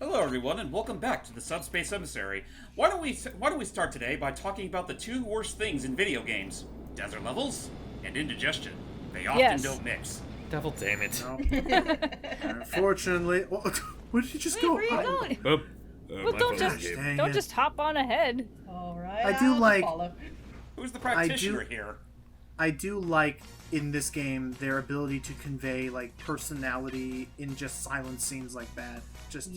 Hello, everyone, and welcome back to the Subspace Emissary. Why don't we start today by talking about the two worst things in video games: desert levels and indigestion. They often don't mix. Devil damn it! No. Unfortunately, where did you just go? Where are you going? Oop. Well, don't just hop on ahead. All right. I do like. Who's the practitioner here? I do like in this game their ability to convey like personality in just silent scenes like that. Just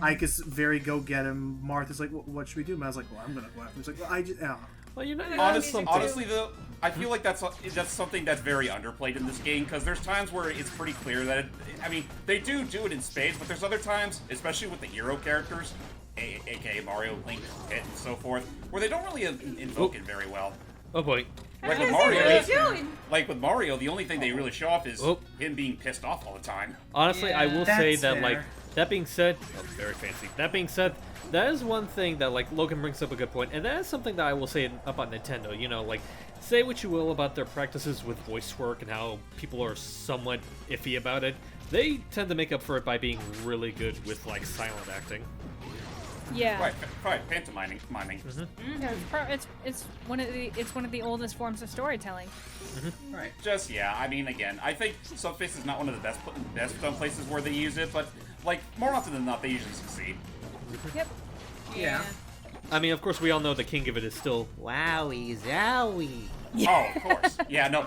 Ike is very go get him. Martha's like, what should we do? And I was like, well, I'm gonna go after him. He's like, well, I just. Well, you know, Honestly, though, I feel like that's something that's very underplayed in this game, because there's times where it's pretty clear that they do it in spades, but there's other times, especially with the hero characters, aka Mario, Link, Pit, and so forth, where they don't really invoke it very well. Oh boy. Like with Mario, the only thing they really show off is him being pissed off all the time. Honestly, I will say that, fair. like, that being said, very fancy. That being said, that is one thing that, like, Logan brings up a good point, and that is something that I will say about Nintendo. You know, like, say what you will about their practices with voice work and how people are somewhat iffy about it. They tend to make up for it by being really good with, like, silent acting. Yeah. Right, pantomiming. Yeah, it's one of the oldest forms of storytelling. Right. Just again, I think Subspace is not one of the best places where they use it, but like more often than not, they usually succeed. Yep. Yeah. I mean, of course, we all know the king of it is still Wowie Zowie. Yeah. Oh, of course. Yeah, no.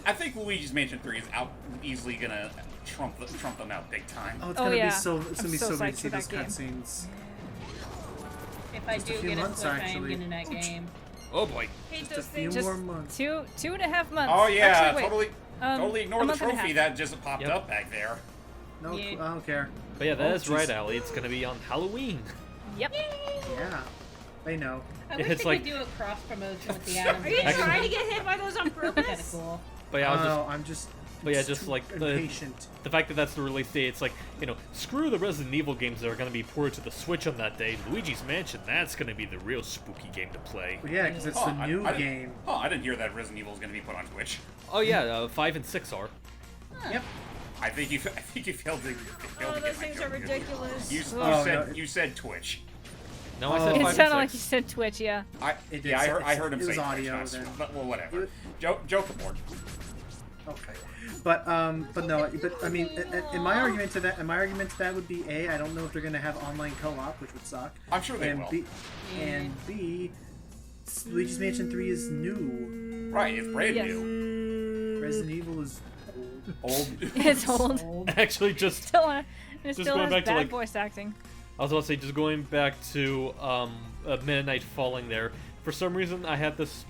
I think Luigi's Mansion 3 is easily gonna trump them out big time. Oh, it's gonna be so psyched great to see for those that game. cutscenes. If I do get a Switch, I am getting that game. Oh boy. Hate Just those a few things. more months. 2.5 months. Oh yeah, Actually, wait. totally ignore a the month and a trophy half. that just popped up back there. No, Yeah. I don't care. But yeah, that is right, jeez. Allie. It's gonna be on Halloween. Yep. Yeah, they know. I wish It's they like- could do a cross promotion with the Adam. Are you trying to get hit by those on Kind of purpose? cool. But yeah, Just like impatient. the fact that that's the release date, it's like, you know, screw the Resident Evil games that are going to be ported to the Switch on that day. Luigi's Mansion, that's going to be the real spooky game to play. Well, yeah, because it's the new game. Oh, I didn't hear that Resident Evil is going to be put on Twitch. Oh yeah, 5 and 6 are. Yep. I think you failed to Oh, get those my things joke. are ridiculous. You said Twitch. No, I said Oh. 5 It and sounded like 6. you said Twitch, yeah. I heard him it say was Twitch, audio not- then. but well, whatever. Joke aboard. Okay, but no, but I mean, in my argument to that would be A, I don't know if they're gonna have online co-op, which would suck. I'm sure they and will. B, Luigi's Mansion 3 is new. Right, it's brand Yes. new. Resident Evil is Old. It's old. Actually, just It still going has back bad to, like- voice acting. I was about to say, just going back to Mennonite falling there. For some reason, I had this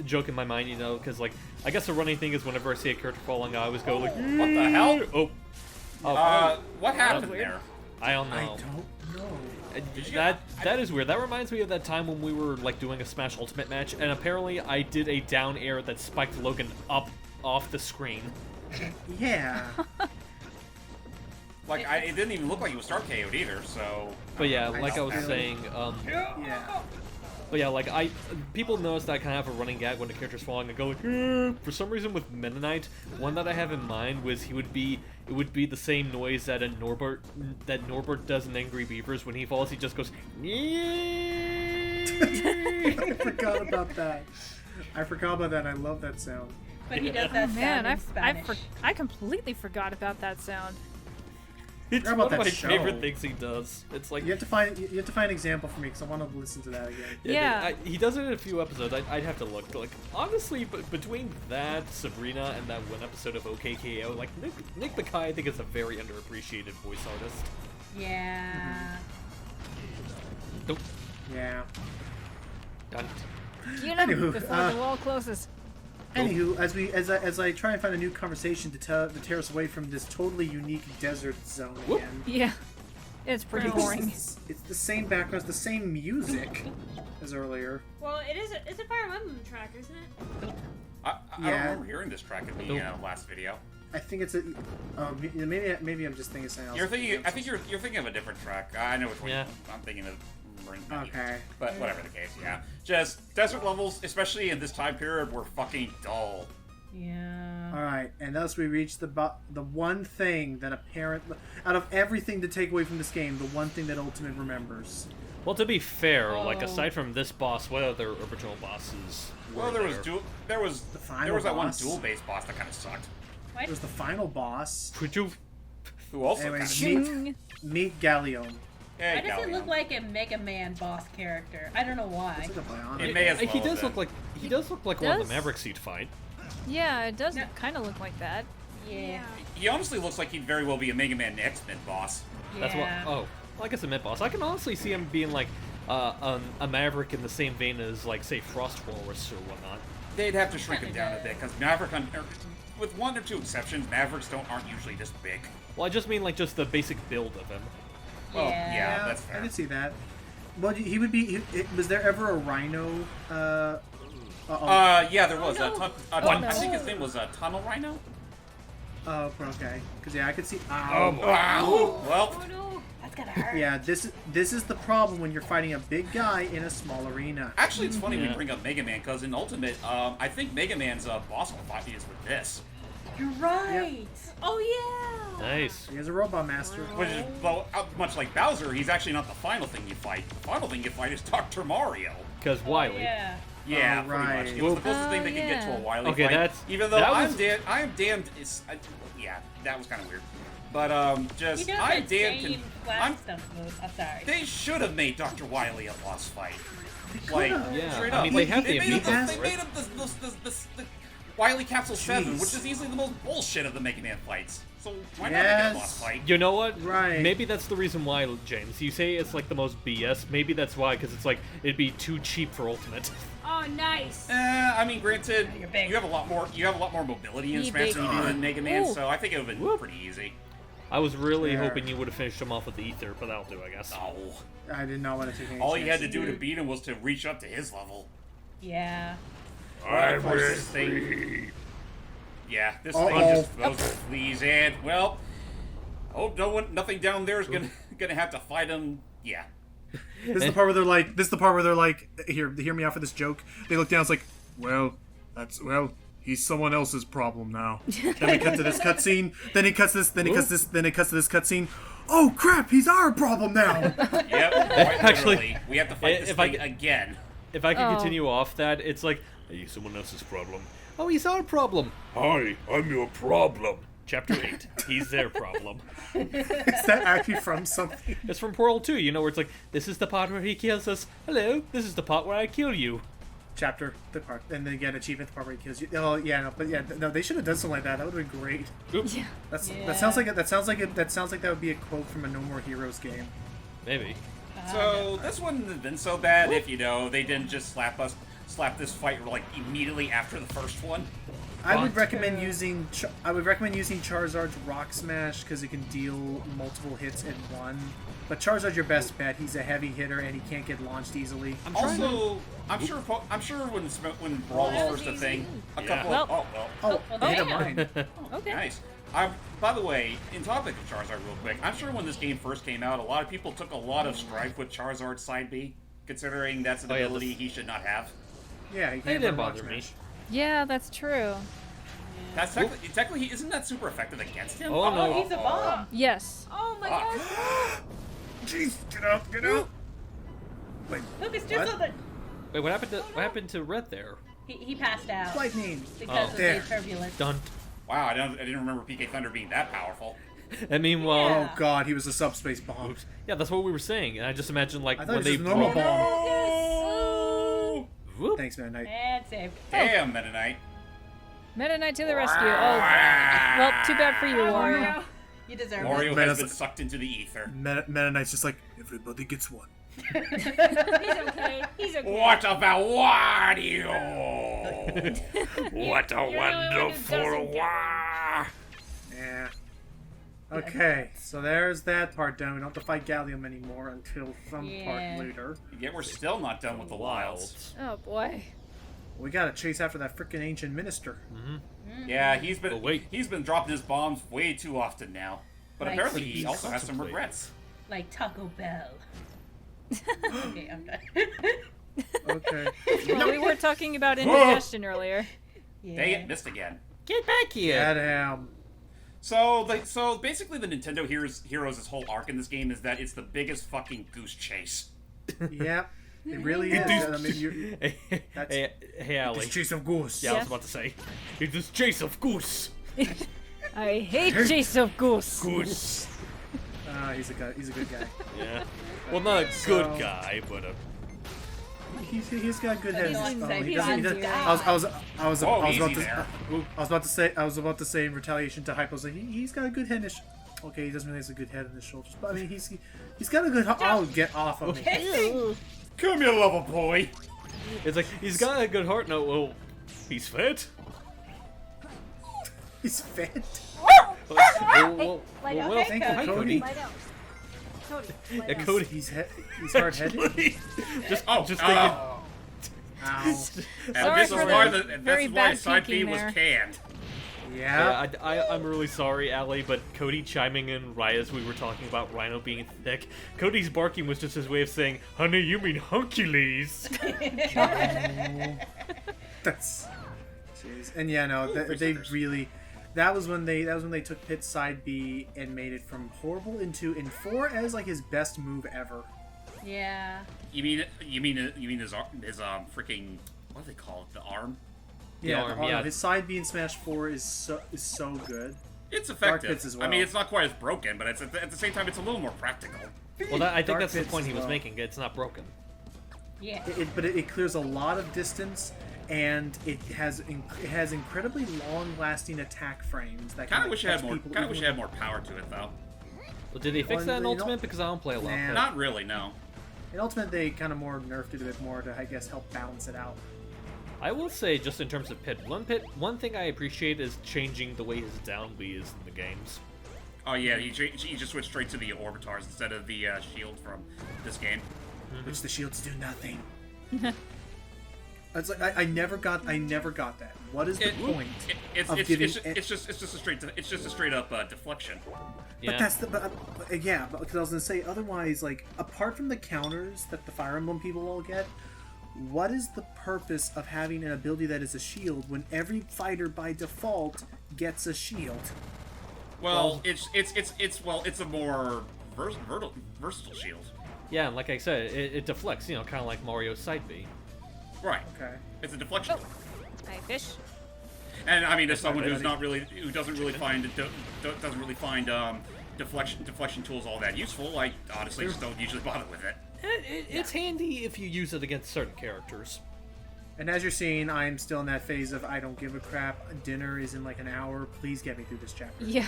joke in my mind, you know, because, like, I guess the running thing is whenever I see a character falling, I always go, like, What the hell? What happened weird. there? I don't know. I don't know. That is weird. That reminds me of that time when we were, like, doing a Smash Ultimate match, and apparently I did a down air that spiked Logan up off the screen. Yeah. Like, it didn't even look like he was start KO'd either, so... But yeah, I like I was feel- saying, Yeah. but yeah, like people notice that I kind of have a running gag when the character's falling and go like, for some reason with Mennonite, one that I have in mind was it would be the same noise that Norbert does in Angry Beavers when he falls. He just goes. I forgot about that. I love that sound. But he does Oh that man, sound in Spanish. I completely forgot about that sound. It's Forgot one about of my that show. favorite things he does. It's like You have to find an example for me because I want to listen to that again. Yeah. he does it in a few episodes. I'd have to look. But like honestly, between that Sabrina and that one episode of OKKO, like Nick Mackay, I think is a very underappreciated voice artist. Yeah. Nope. Yeah. Done. You know, Anywho, before the wall closes. Anywho, as I try and find a new conversation to tear us away from this totally unique desert zone Whoop. again. Yeah. It's pretty boring. It's the same background, it's the same music as earlier. Well, it's a Fire Emblem track, isn't it? I don't Yeah. remember hearing this track in the last video. I think it's a. Maybe I'm just thinking something else. I think you're thinking of a different track. I know which one. Yeah. I'm thinking of. Okay. But whatever the case, yeah. Just desert levels, especially in this time period, were fucking dull. Yeah. All right, and thus we reach the one thing that out of everything to take away from this game, the one thing that Ultimate remembers. Well, to be fair, like aside from this boss, what other original bosses? Well, there was The final there was that one boss. duel-based boss that kind of sucked. It was the final boss. Could you? Who also Anyways, kind of meet Gallium. yeah, Why does it look like a Mega Man boss character? I don't know why. It's like a bionic. It may as well He does have look been. like one of Does? the Mavericks you'd fight. Yeah, it does No. kind of look like that. Yeah. He honestly looks like he'd very well be a Mega Man X mid boss. That's what. Yeah. Oh, well, I guess a mid boss. I can honestly see him being like a Maverick in the same vein as like say Frost Walrus or whatnot. They'd have to shrink him down a bit because Maverick, with one or two exceptions, Mavericks aren't usually this big. Well, I just mean like just the basic build of him. Well, Yeah. yeah, that's I fair. could see that. Well, he would be. Was there ever a Rhino? Yeah, there was no. I think his name was Tunnel Rhino. Okay. Because yeah, I could see. Wow. Well, Oh no. That's gonna hurt. Yeah, this is the problem when you're fighting a big guy in a small arena. actually, it's funny we Yeah. bring up Mega Man because in Ultimate, I think Mega Man's boss fight is with this, You're right. Oh yeah. Nice. He has a robot master. which is well, much like Bowser. He's actually not the final thing you fight. The final thing you fight is Dr. Mario. Because Wily. Yeah. Yeah, Oh, pretty right. much. It was the closest Oh, thing they could get to a yeah. Wily Okay, fight. that's- Even though that I was- am damned. Yeah, that was kind of weird. But just You know I'm that damned. same I'm flat stuff move. I'm sorry. They should have made Dr. Wily a boss fight. Like, Yeah, straight I up. mean, they have they the made him amiibo They for made it. him the Wily Capsule 7, Jeez. which is easily the most bullshit of the Mega Man fights. So why not make it a Yes. boss fight? You know what? Right. Maybe that's the reason why, James. You say it's like the most BS. Maybe that's why, because it's like it'd be too cheap for Ultimate. Oh nice. I mean, granted, You're big. you have a lot more mobility in Be Smash big. than you do in Mega Man, Ooh. so I think it would have been Whoop. pretty easy. I was really Fair. hoping you would have finished him off with the ether, but that'll do, I guess. No. I did not want to take any All you had to chances. do to beat him was to reach up to his level. Yeah. Of course, this thing. Yeah, this Uh-oh. thing just goes to fleas, and well, hope nothing down there is gonna have to fight him. Yeah. This is the part where they're like, here, hear me out for this joke. They look down, it's like, well, he's someone else's problem now. Then we cut to this cutscene. Then it cuts this. Then it cuts this. Then it cuts to this cutscene. Oh crap! He's our problem now. Yep. Quite Actually, literally. We have to fight this if I thing could- again. If I could Oh. continue off that, it's like, are you someone else's problem? Oh, he's our problem. Hi, I'm your problem. Chapter 8. He's their problem. Is that actually from something? It's from Portal 2, you know, where it's like, this is the part where he kills us. Hello, this is the part where I kill you. Chapter the part, and then get achievement the part where he kills you. Oh yeah, no, but yeah, no, they should have done something like that. That would have been great. Oops. Yeah. That Yeah. sounds like that would be a quote from a No More Heroes game. Maybe. So this wouldn't have been so bad if they didn't just slap this fight like immediately after the first one. I would recommend using Charizard's Rock Smash because it can deal multiple hits in one. But Charizard's your best bet. He's a heavy hitter and he can't get launched easily. Also, I'm sure when Brawl was first a thing, a couple Well- of Oh, oh, hit yeah. of mine. Okay. nice. By the way, in topic of Charizard, real quick, I'm sure when this game first came out, a lot of people took a lot of strife with Charizard's side B, considering that's an Oh, yeah, ability he should not have. Yeah, he It can't didn't run Rock bother me. Smash. Yeah, that's true. That's technically isn't that super effective against him? Oh, no. Oh, he's a bomb. Yes. Oh my gosh. Jeez, get out, get out. Wait, Lucas, do What? something. Wait, what happened to Red there? He passed out lightning. because Oh. of There. the turbulence. Dun. Wow, I didn't remember PK Thunder being that powerful. And meanwhile, Yeah. Oh god, he was a subspace bomb. oops. Yeah, that's what we were saying. And I just imagine like I thought when it they was just a normal brought- bomb. Whoop. Thanks, man. And saved. Damn, Meta Knight. Meta Knight to the rescue. Oh, well, too bad for you, Wario. Mario. You deserve Wario it. has Meta's been like- sucked into the ether. Meta Knight's just like, everybody gets one. He's okay. He's okay. What about Wario? What a You're the only one who wonderful doesn't get Wario! Yeah. Okay, so there's that part done. We don't have to fight Gallium anymore until some Yeah. part later. Yet we're still not done with the wilds. Oh boy. We gotta chase after that frickin' ancient minister. Yeah, he's Oh, wait. been dropping his bombs way too often now. But Like apparently he he's also has some contemplating. regrets. Like Taco Bell. Okay, I'm done. Okay. Well, we were talking about indigestion earlier. Yeah. Dang it, missed again. Get back here! Get him. So basically, the Nintendo Heroes' whole arc in this game is that it's the biggest fucking goose chase. Yep. It really is. I mean, Hey, Allie. chase of goose. Yeah, I was about to say. It's this chase of goose. I hate chase of goose. Goose. He's a good guy. Yeah. Well, not a good guy, but a. He's got good head. He likes He to doesn't. die. I was Whoa, about easy to. there. I was about to say in retaliation to hype. I was like, he's got a good head. Okay, he doesn't really have a good head in his shoulders, but I mean, he's got a good. Oh, get off of me! Come here, little boy. It's like, he's got a good heart. No, well, he's fit. He's fat. Well, Lie down. well, Thank hi, you, Cody. Lie down. Cody, lie Yeah, down. Cody. He's hard-headed. just Oh, thinking. Ow. And Sorry this is for why the this very is why bad Side B peeking was there. canned. Yeah. I'm really sorry, Allie, but Cody chiming in right as we were talking about Rhino being thick. Cody's barking was just his way of saying, "Honey, you mean hunkules?" That's. Jeez. And yeah, no, they really. That was when they took Pit's side B and made it from horrible into in 4 as like his best move ever. Yeah. You mean his freaking, what do they call it? The arm? Yeah, arm, the yeah. his side B in Smash 4 is so good. It's Dark effective. Pits as well. I mean, it's not quite as broken, but it's at the same time, it's a little more practical. Well, I think Dark that's the Pits point as he was well. making. It's not broken. Yeah. But it clears a lot of distance, and it has incredibly long-lasting attack frames. That Kind can of wish it had catch more. people Kind of wish it even- had more power to it, though. Well, did they fix Well, that in you know- Ultimate? Because I don't play a lot. Nah. but- Not really, no. In Ultimate, they kind of more nerfed it a bit more to, I guess, help balance it out. I will say, just in terms of Pit, one thing I appreciate is changing the way his down B is in the games. Oh yeah, he just switched straight to the orbitars instead of the shield from this game. Which the shields do nothing. It's like I never got that. What is the point of giving? It's just a straight up deflection. Yeah. But that's because I was gonna say otherwise, like apart from the counters that the Fire Emblem people all get, what is the purpose of having an ability that is a shield when every fighter by default gets a shield? Well, it's a more versatile shield. Yeah, and like I said, it deflects, kind of like Mario's side B. Right. Okay. It's a deflection. Hi, fish. And I mean, as someone my who buddy. doesn't really find deflection tools all that useful, I honestly just don't usually bother with it. It's handy if you use it against certain characters. And as you're seeing, I'm still in that phase of I don't give a crap. Dinner is in like an hour. Please get me through this chapter. Yeah.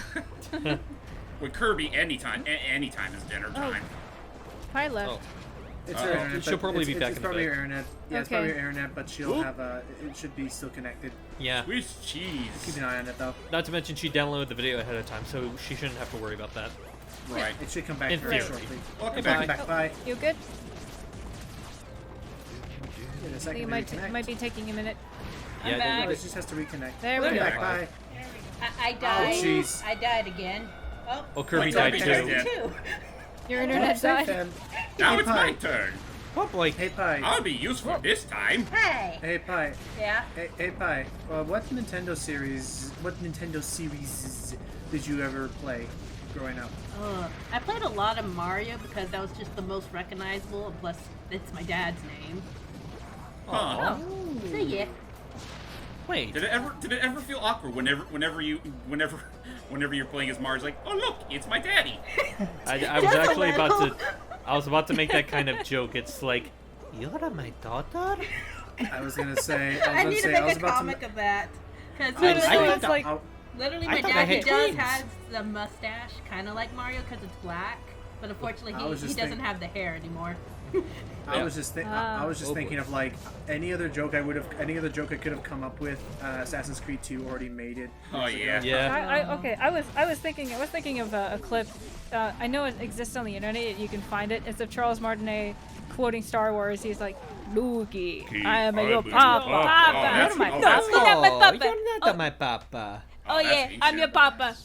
With Kirby, anytime is dinner time. Hi, left. Oh, It's her internet. she'll but probably be back It's in a probably bit. her internet. Yeah, it's Okay. probably her internet, but she'll have a. It should be still connected. yeah. Swiss cheese. Keep an eye on it though. Not to mention she downloaded the video ahead of time, so she shouldn't have to worry about that. Right. It should come back In very theory. shortly. Welcome Bye. back. Come back. Bye. You good? In a I second. think to it reconnect. might be taking a minute. Yeah, back. No, it just has to reconnect. There we Come go. back. Bye. I died. jeez. I died again. Oh. Oh, Kirby Oh, died Kirby too. died. Too. Your internet Safe, died. then. Now Hey, it's Pie. my turn. Oh boy. Hey Pie. I'll be useful this time. Hey. Hey Pie. Yeah. Hey Pie. What Nintendo series did you ever play growing up? I played a lot of Mario because that was just the most recognizable, and plus it's my dad's name. Huh. So yeah. Wait. Did it ever feel awkward whenever you're playing as Mario? It's like, oh look, it's my daddy. I was Just a actually about little. to. I was about to make that kind of joke. It's like, you're my daughter. I was gonna say. I need to I was make a about comic of that. Because I literally, thought like, literally I my thought I dad had does twins. have the mustache, kind of like Mario, because it's black. But unfortunately, I was he just doesn't think- have the hair anymore. I was just Oh, thinking boy. of like any other joke I could have come up with. Assassin's Creed 2 already made it. Oh yeah. Yeah. Okay, I was thinking of a clip. I know it exists on the internet. You can find it. It's of Charles Martinet quoting Star Wars. He's like, "Luki, I am your papa." that's- Papa. oh, No, that's- you're not my papa. You're not my papa. Oh that's yeah, I'm your ancient. papa.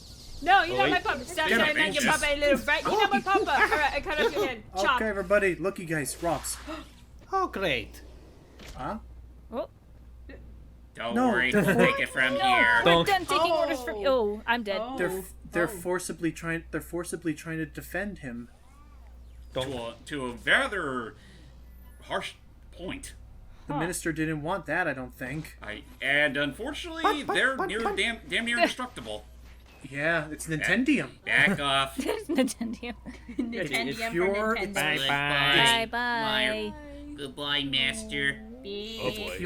No, you're not wait. my papa. Stop Get saying him, I'm your bitches. papa, you little brat. You're not my papa. All right, I cut off your head. Chop. Okay, everybody, look, you guys, rocks. Oh great. Huh? Oh, Don't No, worry, they're we'll take it from here. We're Don't- done taking orders from. Oh, I'm dead. They're forcibly trying to defend him. To a rather harsh point. The minister didn't want that, I don't think. And unfortunately, they're damn near indestructible. Yeah, it's Nintendium. Back off. Nintendo. Nintendium for pure- Nintendo. Bye. Bye. Goodbye, master. Oh boy.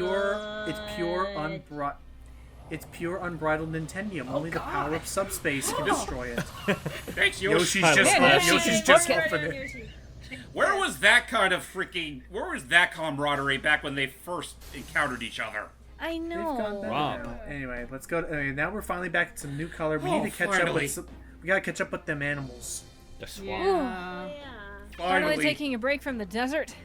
It's pure unbridled Nintendium. Only the power of Subspace can destroy it. Thanks, Yoshi. Yoshi's just confident. Where was that camaraderie back when they first encountered each other? I They've gone know. better Wow. now. Anyway, let's go. Now we're finally back to some new color. We need to catch up finally. with some. We gotta catch up with them animals. The swamp. Yeah. Finally taking a break from the desert.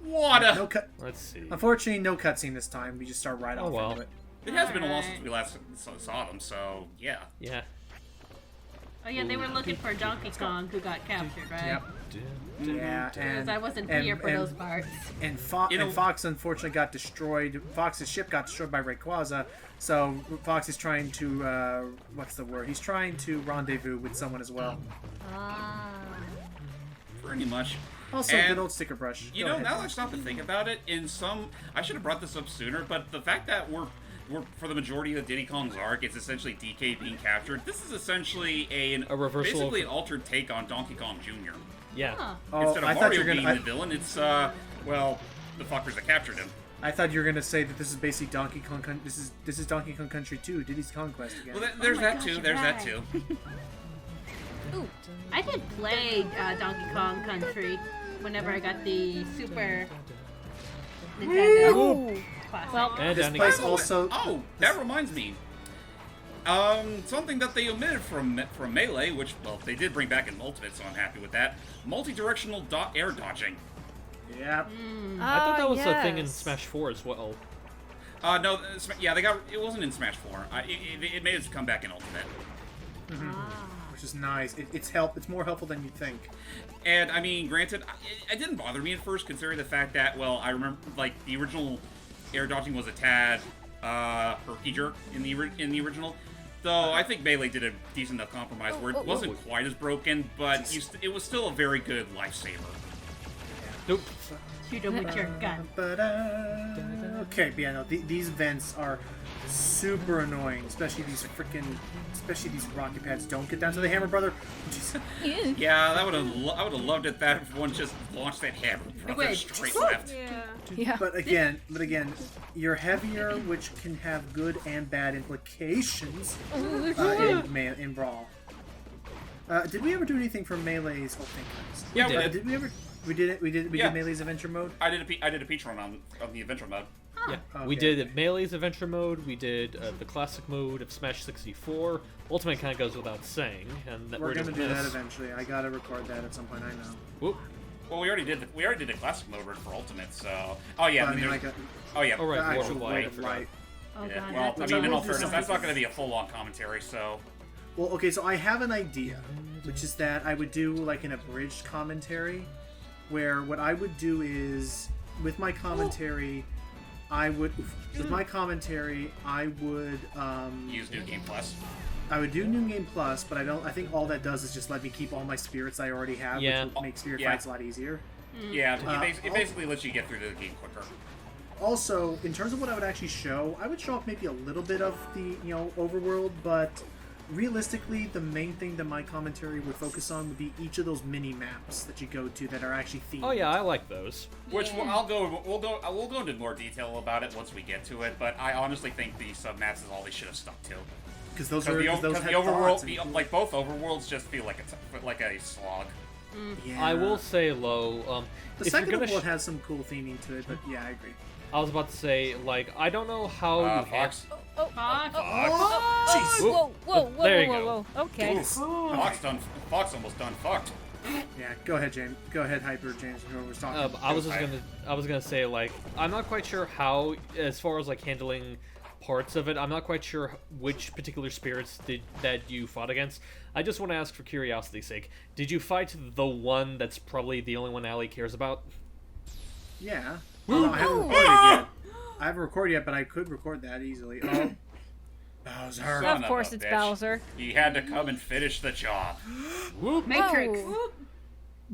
What No cut. Let's see. Unfortunately, no cutscene this time. We just start right off well. into it. It has been a while since we last saw them, so yeah. Yeah. Oh yeah, they were looking for Donkey Kong who got captured, right? Yep. Yeah, Because and I wasn't and- here for and- those parts. And, You know- and Fox unfortunately got destroyed. Fox's ship got destroyed by Rayquaza, so Fox is trying to what's the word? He's trying to rendezvous with someone as well. Pretty much. Also, And, good old sticker brush. You Go know, ahead. now that I stop to think about it, I should have brought this up sooner, but the fact that we're for the majority of Diddy Kong's arc, it's essentially DK being captured. This is essentially a reversal basically of- an altered take on Donkey Kong Jr. Yeah. Huh. Oh, Instead of I thought Mario you were being gonna. the villain, it's well, the fuckers that captured him. I thought you were gonna say that this is basically Donkey Kong. This is Donkey Kong Country 2, Diddy's Conquest again. Well, there's my that gosh, too. you're There's that right. too. Ooh, I did play Donkey Kong Country whenever I got the Super Nintendo. Ooh. Classic. Well, And This Danny place Kong. also. Oh, that reminds me. Something that they omitted from Melee, which, well, they did bring back in Ultimate, so I'm happy with that. Multi-directional air dodging. Yeah. I thought that was a thing in yes. Smash 4 as well. No, yeah, it wasn't in Smash 4. It made its comeback in Ultimate. Which is nice. It's more helpful than you think. And, I mean, granted, it didn't bother me at first, considering the fact that, well, I remember, like, the original air dodging was a tad, herky jerk in the original. Though, I think Melee did a decent enough compromise where it wasn't quite as broken, but it was still a very good lifesaver. Nope. Shoot him with your gun. Okay, but yeah, no, these vents are super annoying, especially these rocket pads don't get down to the hammer, brother. Jeez. Yeah, I would have loved it that if one just launched that hammer brother straight left. yeah. But again, you're heavier, which can have good and bad implications in Brawl. Did we ever do anything for Melee's? Oh, thank goodness. Yeah, we Uh, did. did we ever? We did it. We did Yeah. Melee's adventure mode. I did a peach run on the adventure mode. Yeah. Okay, We did okay. Melee's adventure mode. We did the classic mode of Smash 64. Ultimate kind of goes without saying, and that We're gonna doing do that this. eventually. I gotta record that at some point. I know. Whoop. Well, we already did the classic mode run for Ultimate, so. Oh yeah, But, I mean, like oh yeah. Oh, right, the World actual of Light, I World of forgot. Light. Oh Yeah, god. well, that's I mean, in all we'll do fairness, that's something. not going to be a full-on commentary, so. Well, okay, so I have an idea, which is that I would do like an abridged commentary, where what I would do is with my commentary, I would Use New Game Plus. I would do New Game Plus, but I think all that does is just let me keep all my spirits I already have, Yeah. which would make spirit Yeah. fights a lot easier. Yeah, it basically lets you get through the game quicker. Also, in terms of what I would actually show, I would show off maybe a little bit of the, overworld, but realistically, the main thing that my commentary would focus on would be each of those mini maps that you go to that are actually themed. Oh yeah, I like those. Which we'll go into more detail about it once we get to it. But I honestly think the sub maps is all they should have stuck to. Because those Because are those the had overworld, thoughts and- like both overworlds, just feel like a slog. Yeah. I will say, Lo, The if second you're gonna overworld has some cool theming to it, but yeah, I agree. I was about to say, like, I don't know how you Fox. Fox. Jeez. Whoa, whoa, whoa, There you whoa, go. whoa. Okay. Fox almost done fucked. Yeah, go ahead, James. Go ahead, Hyper James. Whoever was talking. I was gonna say, like, I'm not quite sure how, as far as like handling parts of it, I'm not quite sure which particular spirits that you fought against. I just want to ask for curiosity's sake, did you fight the one that's probably the only one Allie cares about? Yeah. Oh, I haven't recorded it yet. I haven't recorded yet, but I could record that easily. Oh, Bowser. Son Of course a it's bitch. Bowser. He had to come and finish the job. Whoop. Matrix. Oh.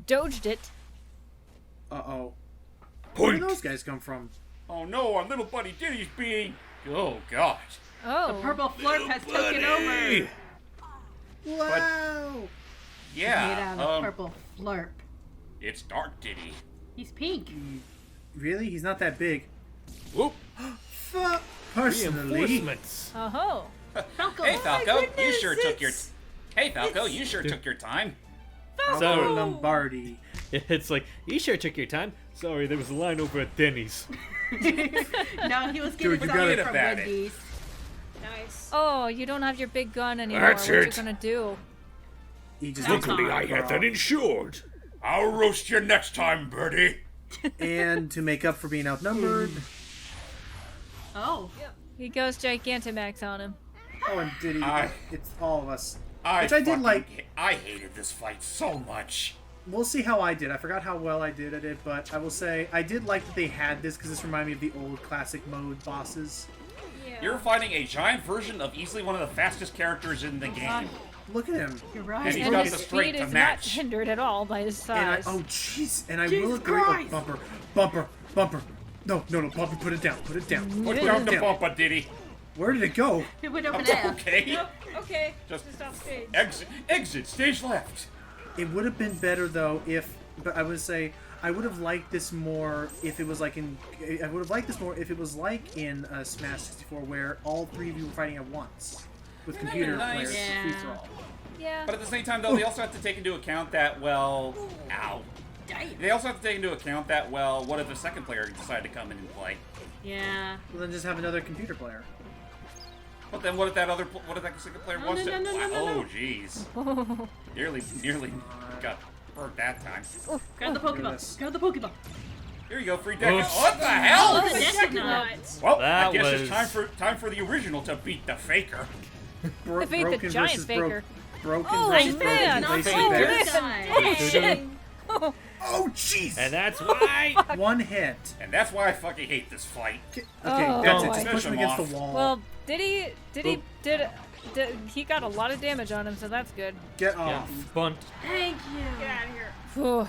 Dodged it. Uh-oh. Where Point. do those guys come from? Oh no, our little buddy Diddy's being... Oh god. Oh. The purple flurp has taken over. Wow. Made Yeah, out of purple flurp. it's Dark Diddy. He's pink. Really? He's not that big. Whoop. Personally. Reinforcements. Oh. Falco. Hey Falco, you sure goodness, took your... Hey Falco, you sure took your time. Falco So- Lombardi. It's like, you sure took your time. Sorry, there was a line over at Denny's. No, he was Dude, getting you something gotta from bat it. Wendy's. Nice. Oh, you don't have your big gun anymore. That's what it. you gonna do? He just Luckily, needs to grow up. insured. I'll roast you next time, birdie. And to make up for being outnumbered. Oh. He goes Gigantamax on him. Oh, and Diddy. It's all of us. Which I did fucking like. I hated this fight so much. We'll see how I did. I forgot how well I did at it, but I will say I did like that they had this because this reminded me of the old classic mode bosses. Yeah. You're fighting a giant version of easily one of the fastest characters in the game. Look at him. You're right. And he's And got his the strength speed to is not match. hindered at all by his And I, size. oh jeez, and I Jesus will agree. Oh, Christ. bumper. No, Bumper, put it down. Put Put down it the down. bumper, Diddy. Where did it go? It went over there. Okay. Okay. Just Just off stage. exit, stage left. It would have been better though if, but I would say I would have liked this more if it was like in. I would have liked this more if it was like in Smash 64 where all three of you were fighting at once with computer nice. players Yeah. free for all. Yeah. But at the same time, though, they also have to take into account that, well, ow. Damn. They also have to take into account that, well, what if the second player decided to come in and play? Yeah. Well, then just have another computer player. But then what if that second player No, wants no, to? no, no, no, Oh, no. jeez. Nearly got burnt that time. Grab the Pokeball. goodness. Grab the Pokeball. Here you go, free deck. Oops. What the hell? Oh, the deck knot. Well, That I guess was- it's time for the original to beat the faker. Defeat the Broken giant versus faker. broken Oh, versus man. broken. Not Place faker. it This back. time. Oh jeez! And that's why. One hit. And that's why I fucking hate this fight. Okay, Oh, that's it. boy. Just push him Finish him against the off. wall. Well, he got a lot of damage on him, so that's good. Get Yeah, off. bunt. Thank you. Get out of here. Whew.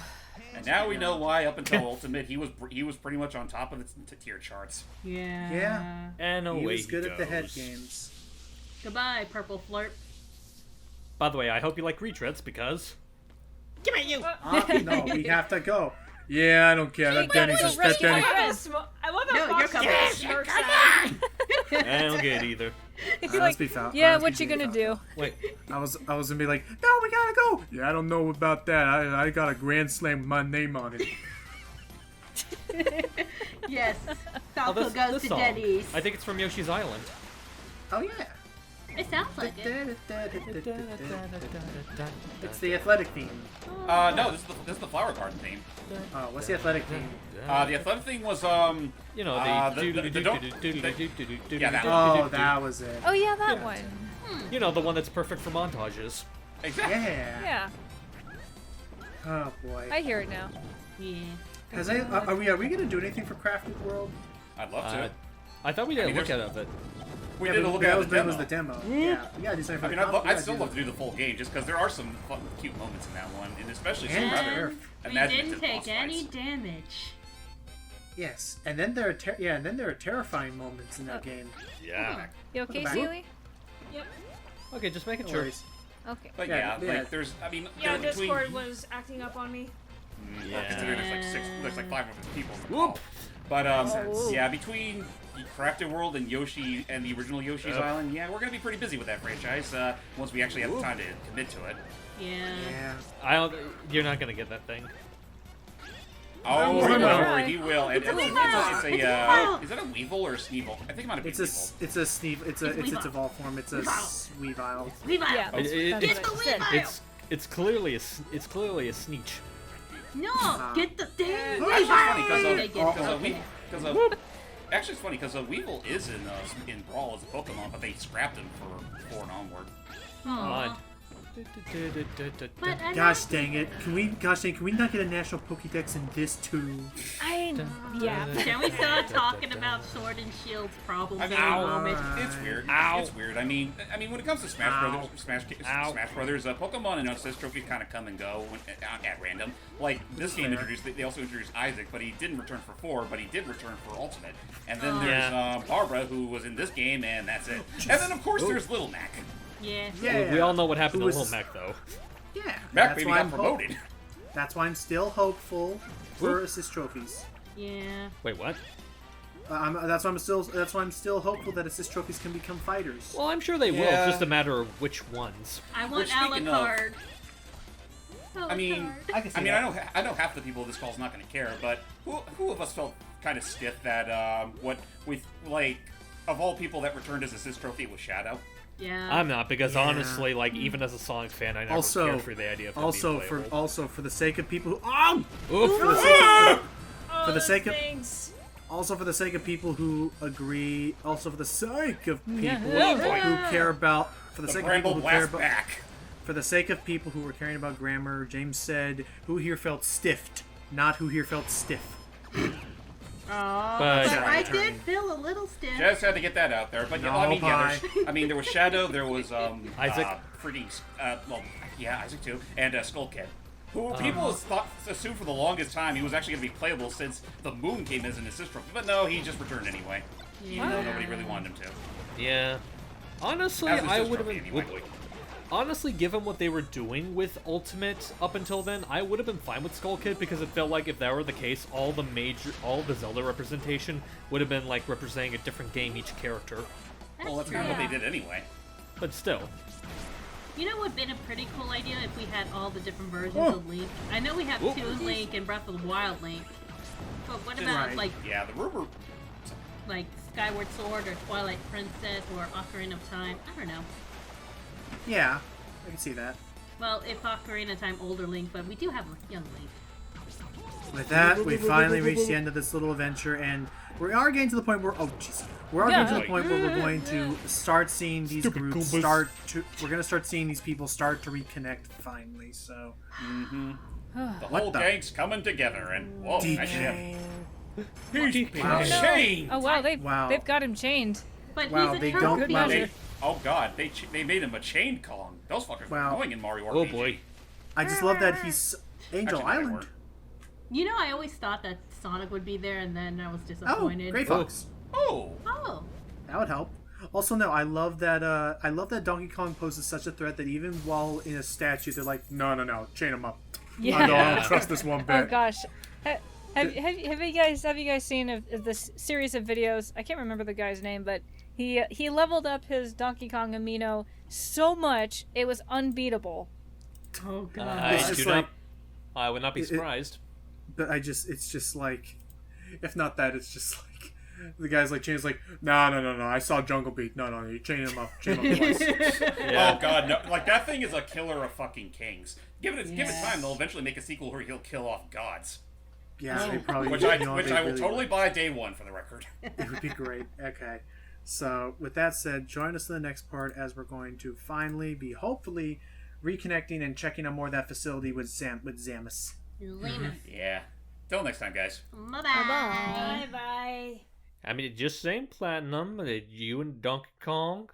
And now we know why, up until Ultimate, he was pretty much on top of the tier charts. Yeah. Yeah. And away He was good he at the head goes. games. Goodbye, purple flurp. By the way, I hope you like retreads because Give me you. No, we have to go. Yeah, I don't care. That Denny's go is that rescue Denny's. my I love how No, you're Fox coming. just smirks at him. I don't get it either. He's let's like, be foul. yeah, let's what be you gonna foul. do? Wait, I was gonna be like, no, we gotta go. Yeah, I don't know about that. I got a grand slam with my name on it. Yes. oh, Falco this, goes this to song. Denny's. I think it's from Yoshi's Island. Oh yeah. It sounds like it. It's the athletic theme. No, this is the Flower Garden theme. Oh, what's the athletic theme? The athletic theme was You know, Yeah, that Oh, that was it. Oh yeah, that Yeah. one. You know, the one that's perfect for montages. exactly. Yeah. Yeah, Oh boy. I hear it now. Yeah. Are we gonna do anything for Crafted World? I'd love to. I thought we did I mean, a look there's- at it. We Yeah, did a but look that at was, the that demo. was the demo. Yeah, we gotta do something I for mean, the I'd still love to do the full game just because there are some fun, cute moments in that one, and especially some And rather we imaginative didn't take boss any fights. damage. Yes, and then there are terrifying moments in that game. Yeah. You okay, back. Sealy? Okay, just making No sure. worries. Okay. But Yeah, yeah, yeah. like there's, I mean, Yeah, there- between, Discord was acting up on me. considering there's like 5 people. in the Whoop. call. But Oh. yeah, between the Crafted World and Yoshi and the original Yoshi's Yep. Island, yeah, we're gonna be pretty busy with that franchise once we actually have the time to commit to it. Yeah. Yeah. I don't. You're not gonna get that thing. Oh, We'll don't try. worry, he will. And it's a is that a Weevil or a Sneevil? I think it might have been It's a Sneeve. It's its Weavile. evolved form. It's a Weavile. Weavile. Levi. Yeah, that's, It- that's it's- what I said. Weavile. It's clearly a Sneech. No, get the thing. Actually, it's funny Levi. because actually it's funny because Weevil is in Brawl as a Pokemon, but they scrapped him for 4 and onward. Aw. Odd. But I Gosh dang it! Can we not get a national Pokédex in this too? Yeah. Can we start talking about Sword and Shield's problems I mean, at the moment? it's weird. Ow. It's weird. I mean, when it comes to Smash Brothers, Smash Brothers, Pokemon and Assist Trophies kind of come and go at random. Like this game introduced, they also introduced Isaac, but he didn't return for 4, but he did return for Ultimate. And then there's Barbara, who was in this game, and that's it. And then of course there's Little Mac. Yeah. We all know what happened to Who was- Little Mac, though. Yeah, Mac that's baby why got I'm promoted. That's why I'm still hopeful for assist trophies. Yeah. Wait, what? That's why I'm still hopeful that assist trophies can become fighters. Well, I'm sure they will. Yeah. It's just a matter of which ones. I Well, want speaking of- Alucard. I mean, I can see I that. know half the people in this call's not going to care, but who of us felt kind of stiff that what we like of all people that returned as assist trophy was Shadow? Yeah. I'm not, because Yeah. honestly, like, even as a Sonic fan, I never cared for the idea of him being playable. For the sake of people who Oof. for the sake of, Oh, for the sake of things. also for the sake of people who agree, also for the sake of people Yeah. who care about for the The sake of people Bramble who care Blast about back. for the sake of people who were caring about grammar, James said, "Who here felt stiffed, not who here felt stiff." Aw, But- but I Returning. did feel a little stiff. Just had to get that out there, but No, I mean, pie. there was Shadow, there was Isaac. Isaac too, and Skull Kid, who people assumed for the longest time he was actually going to be playable since the Moon came as an assist trophy, but no, he just returned anyway, even though nobody really wanted him to. Yeah. Honestly, As an I assist would have trophy, been... anyway. Honestly, given what they were doing with Ultimate up until then, I would have been fine with Skull Kid, because it felt like if that were the case, all the Zelda representation would have been like representing a different game each character. Well, that's kind of what they did anyway. But still. You know what would have been a pretty cool idea if we had all the different versions Oh. of Link? I know we have Toon Link and Breath of the Wild Link, but what about Right. like Yeah, the rumor. Skyward Sword or Twilight Princess or Ocarina of Time? I don't know. Yeah, I can see that. Well, if Ocarina of Time older Link, but we do have a young Link. With that, we finally reached the end of this little adventure, and we are getting to the point where we're getting to the point where we're going to start seeing these Stupid groups Goombas. we're going to start seeing these people start to reconnect finally. So The What whole the- gang's coming together, and whoa, nice ship. DK. He's been Wow. chained. Oh wow, Wow. they've got him chained. But Wow, he's a they trophy. don't- Good wow. measure. Oh god, they made him a chained Kong. Those fuckers were Wow. annoying in Mario RPG. Oh boy. I just love that he's Angel Actually, they Island. weren't. You know, I always thought that Sonic would be there, and then I was Oh, disappointed. Gray Fox. Oh, Oh. That would help. Also, no, I love that Donkey Kong poses such a threat that even while in a statue, they're like, no, chain him up. Yeah. I don't trust this one bit. Oh gosh. Have you guys seen of this series of videos? I can't remember the guy's name, but he leveled up his Donkey Kong Amino so much it was unbeatable. Oh god. It's just Queued like- up. I would not be surprised. But it's just like, if not that, it's just like, the guy's like, Chain's like, no, I saw Jungle Beat. No, you chain him up twice. Yeah. oh god, no! Like that thing is a killer of fucking kings. Give it time, they'll eventually make a sequel where he'll kill off gods, Yeah, they probably, which you I know, which they I will really totally buy day one for the record. It would be great. Okay. So, with that said, join us in the next part as we're going to finally be hopefully reconnecting and checking on more of that facility with Zamus. Zemus. Yeah. Till next time, guys. Bye-bye. Bye bye. I mean, just saying, Platinum, that you and Donkey Kong